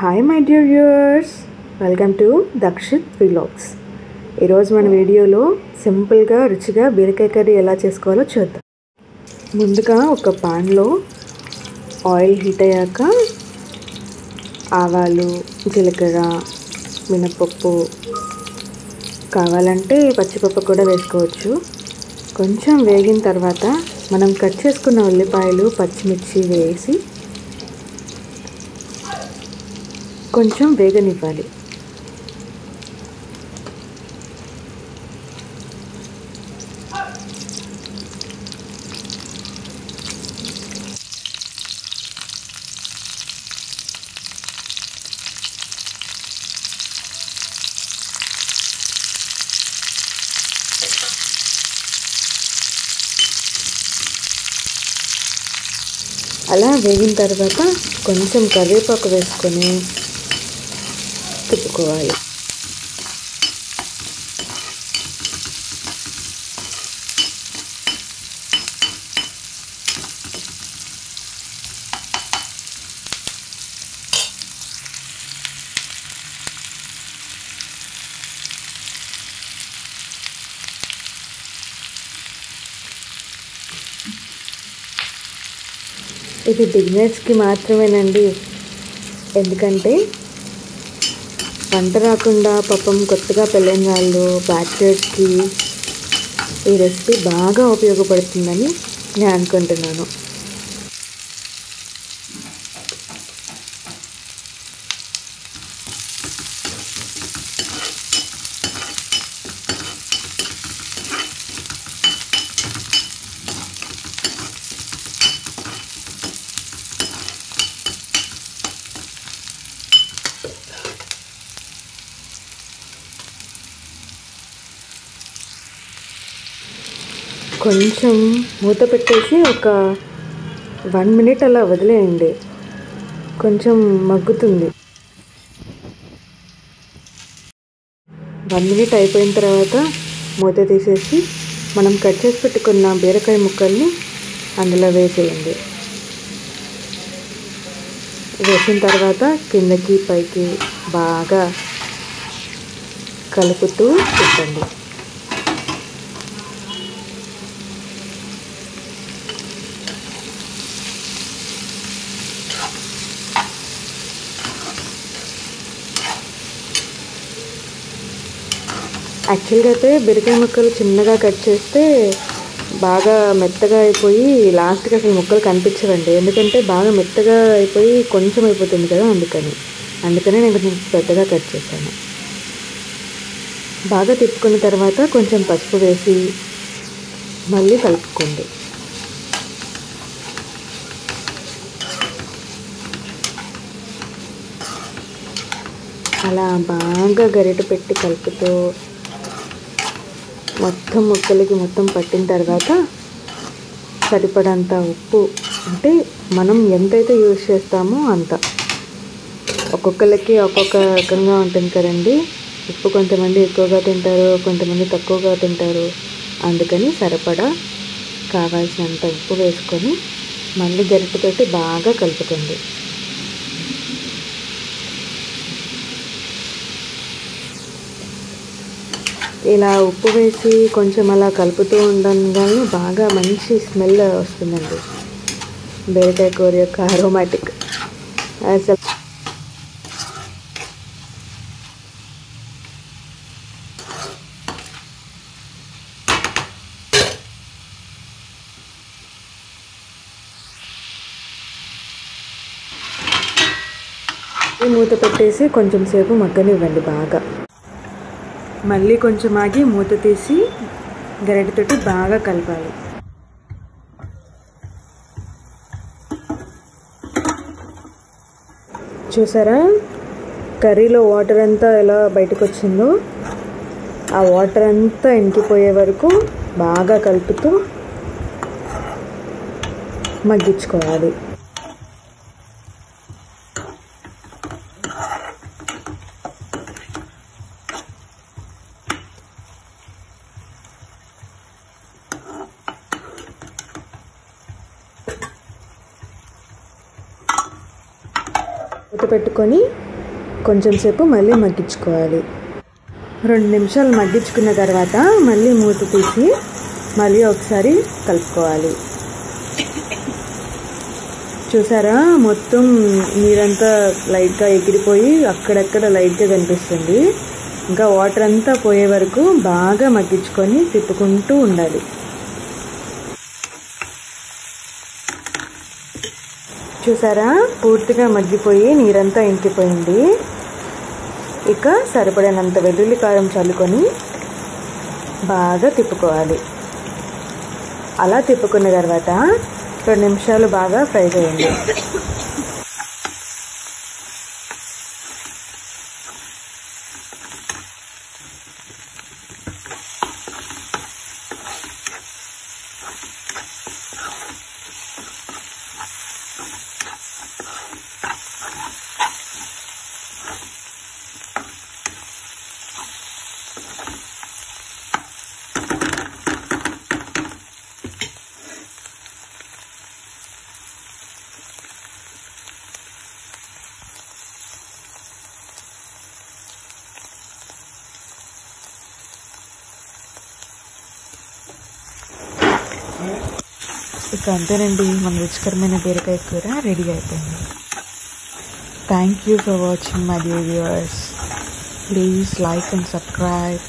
Hi my dear viewers, welcome to Dakshit vlogs. ఈరోజు మన వీడియోలో సింపుల్గా రుచిగా బీరకాయ కర్రీ ఎలా చేసుకోవాలో చూద్దాం. ముందుగా ఒక పాన్లో ఆయిల్ హీట్ అయ్యాక ఆవాలు, జీలకర్ర, మినపప్పు, కావాలంటే పచ్చిపప్పు కూడా వేసుకోవచ్చు. కొంచెం వేగిన తర్వాత మనం కట్ చేసుకున్న ఉల్లిపాయలు, పచ్చిమిర్చి వేసి కొంచెం వేగనివ్వాలి. అలా వేగిన తర్వాత కొంచెం కరివేపాకు వేసుకొని తిప్పుకోవాలి. ఇది బిగినర్స్కి మాత్రమేనండి, ఎందుకంటే వంట రాకుండా పాపం కొత్తగా పెళ్ళైన వాళ్ళు, బ్యాచిలర్స్కి ఈ రెసిపీ బాగా ఉపయోగపడుతుందని నేను అనుకుంటున్నాను. కొంచెం మూత పెట్టేసి ఒక 1 minute అలా వదిలేయండి, కొంచెం మగ్గుతుంది. 1 minute అయిపోయిన తర్వాత మూత తీసేసి మనం కట్ చేసి పెట్టుకున్న బీరకాయ ముక్కల్ని అందులో వేసేయండి. వేసిన తర్వాత కిందకి పైకి బాగా కలుపుతూ పెట్టండి. యాక్చువల్గా అయితే బీరకాయ ముక్కలు చిన్నగా కట్ చేస్తే బాగా మెత్తగా అయిపోయి లాస్ట్కి అసలు ముక్కలు కనిపించవండి. ఎందుకంటే బాగా మెత్తగా అయిపోయి కొంచెం అయిపోతుంది కదా, అందుకనే నేను కొంచెం పెద్దగా కట్ చేశాను. బాగా తిప్పుకున్న తర్వాత కొంచెం పసుపు వేసి మళ్ళీ కలుపుకోండి. అలా బాగా గరిటె పెట్టి కలుపుతూ మొత్తం ముక్కలకి మొత్తం పట్టిన తర్వాత సరిపడంత ఉప్పు, అంటే మనం ఎంతైతే యూజ్ చేస్తామో అంత. ఒక్కొక్కరికి ఒక్కొక్క రకంగా ఉంటుంది కదండి. ఉప్పు కొంతమంది ఎక్కువగా తింటారు, కొంతమంది తక్కువగా తింటారు. అందుకని సరిపడా కావాల్సినంత ఉప్పు వేసుకొని మళ్ళీ గరిటెతోటి బాగా కలుపుకోండి. ఇలా ఉప్పు వేసి కొంచెం అలా కలుపుతూ ఉండగానే బాగా మంచి స్మెల్ వస్తుందండి బీరకాయ కూర యొక్క అరోమాటిక్. అసలు మూత పెట్టేసి కొంచెం సేపు మగ్గనివ్వండి బాగా. మళ్ళీ కొంచెం ఆగి మూత తీసి గరిటెతోటి బాగా కలపాలి. చూసారా కర్రీలో వాటర్ అంతా ఎలా బయటకు వచ్చిందో? ఆ వాటర్ అంతా ఇంకిపోయే వరకు బాగా కలుపుతూ మగ్గించుకోవాలి. మూత పెట్టుకొని కొంచెం సేపు మళ్ళీ మగ్గించుకోవాలి. 2 నిమిషాలు మగ్గించుకున్న తర్వాత మళ్ళీ మూత తీసి మళ్ళీ ఒకసారి కలుపుకోవాలి. చూసారా, మొత్తం నీరంతా లైట్గా ఎగిరిపోయి అక్కడక్కడ లైట్గా కనిపిస్తుంది. ఇంకా వాటర్ అంతా పోయే వరకు బాగా మగ్గించుకొని తిప్పుకుంటూ ఉండాలి. చూసారా, పూర్తిగా మగ్గిపోయి నీరంతా ఇంకిపోయింది. ఇక సరిపడినంత వెల్లుల్లి కారం చల్లుకొని బాగా తిప్పుకోవాలి. అలా తిప్పుకున్న తర్వాత 2 నిమిషాలు బాగా ఫ్రై చేయండి. ఇక అంతేనండి, మన రుచికరమైన బీరకాయ కూర రెడీ అయిపోయింది. Thank you for watching my dear viewers. Please like and subscribe.